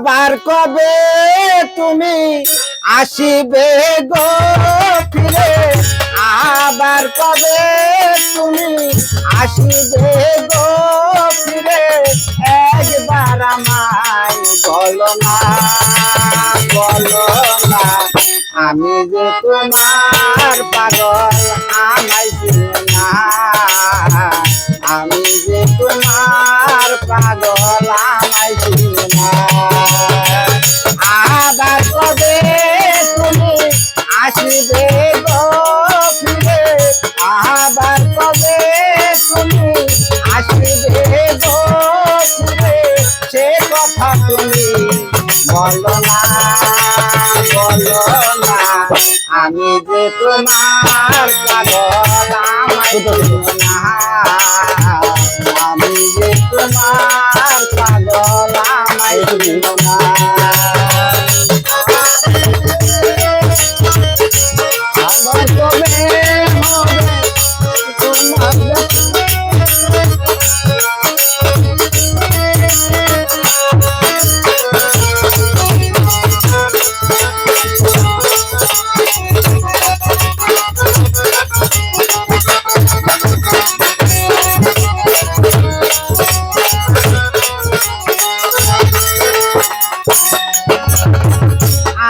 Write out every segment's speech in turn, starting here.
আবার কবে তুমি আসিবে গো ফিরে, আবার কবে তুমি আসিবে গো ফিরে, একবার আমায় বলো না, বলো না আমি যে তোমার পাগল আমায় চিনো না, আমি যে তোমার পাগল আমায় চিনো না। আবার কবে তুমি আসিবে গো ফিরে, আবার কবে তুমি আসিবে গো ফিরে, সে কথা তুমি বলো না, বলো না আমি যে তোমার পাগল আমায় চিনো না, আমি যে তোমার পাগল আমায় চিনো না। আবার কবে হবে তোমার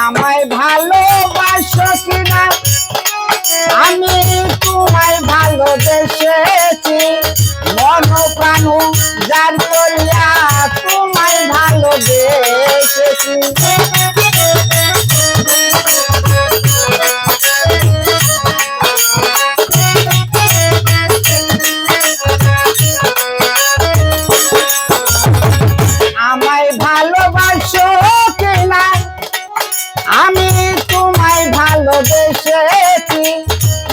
আমায় ভালোবাসো কিনা, আমি তোমায় ভালোবেসেছি, মন প্রাণ যার করিয়া তোমায় ভালোবেসেছি। আমায় ভালোবাসো কিনা, আমি তোমায় ভালোবেসেছি,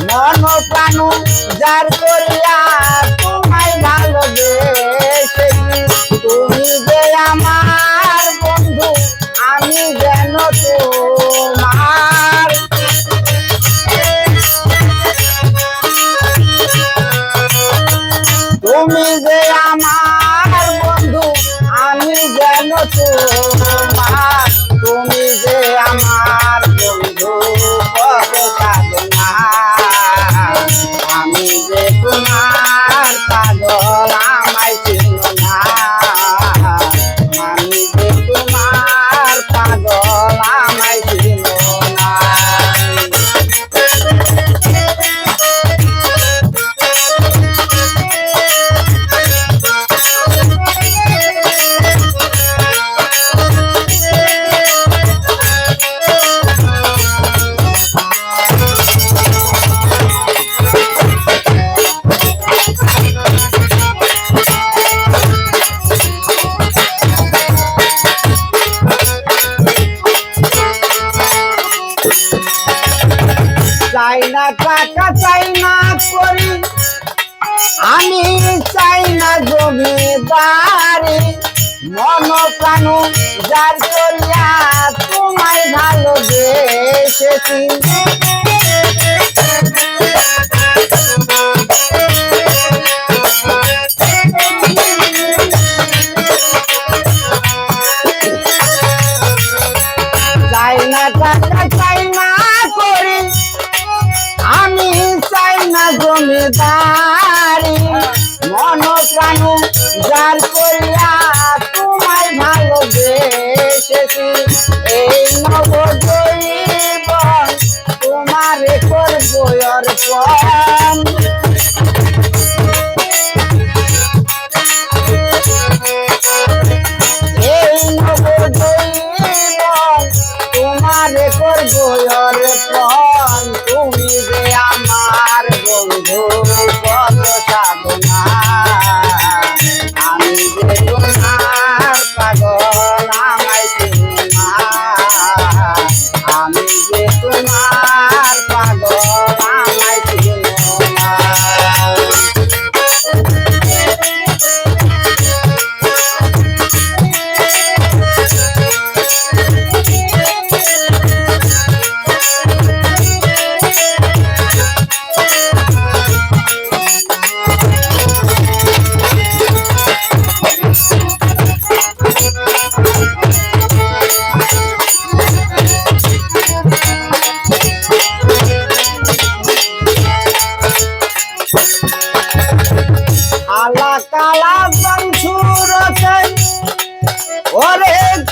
মন প্রাণ যার করিয়া তোমায় ভালোবেসেছি। তুমি যে আমার বন্ধু, আমি যেন তোমার, তুমি যে আমার বন্ধু, আমি যেন তোমার, তুমি যে আমার বন্ধু কত সাধনা, আমি যে তোমার পাগল আমায় চিনো না, আমি যে তোমার পাগল আমায় চিনো না। চাই না টাকা, চাই না করি, আমি চাই না জমিদারি, মন প্রাণ যার করিয়া তোমায় ভালোবেসেছি। চাই না টাকা, চাই না করি, আমি চাই না জমিদারি, মন প্রাণ যার করিয়া তোমায় ভালোবেসেছি। এই নবজীবন তোমারে করবো অর্পণ, এই নবজীবন তোমারে করবো অর্পণ, তুমি যে আমার বন্ধু কত সাধনা, আমি যে তোমার পাগল আমায় চিনো না, আমি যে তোমার পাগল আমায় চিনো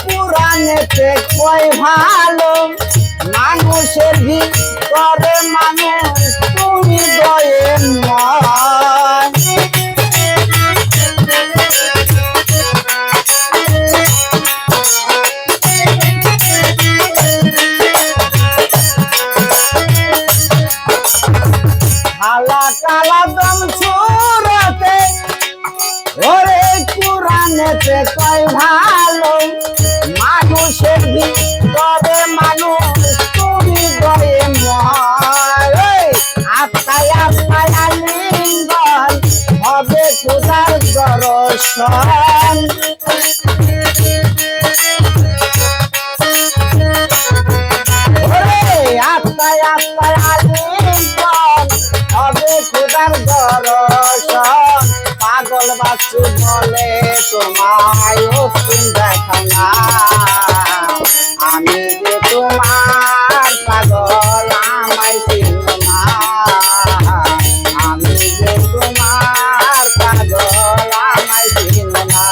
পুরাণেতে কয় ভালো মানুষের ভিতরে মানুষ তুমি দয়াময় কালা কালা দম সুরতে ওরে পুরাণেতে কয় ভালো মানুষের ভিতরে মানুষ তুমি দয়াময় আত্মায় আত্মায় লিঙ্গন হবে খোদার দর্শন আত্মায় আত্মায় লিঙ্গন হবে খোদার দর্শন পাগল বাচ্চু বলে তোমায় দেখাও না আমি যে তোমার পাগল আমায় চিনো না আমি যে তোমার পাগল আমায় চিনো না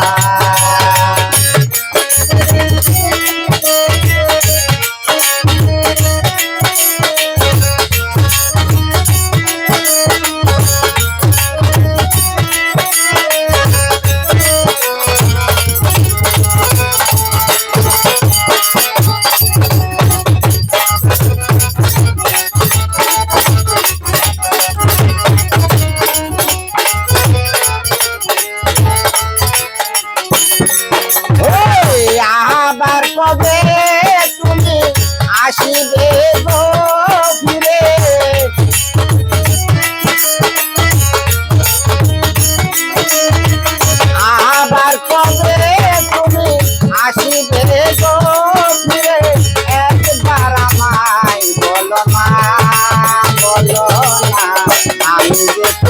আবার কবে তুমি আসিবে গো ফিরে আবার কবে তুমি আসিবে গো ফিরে একবার আমায় বলো না আমি যে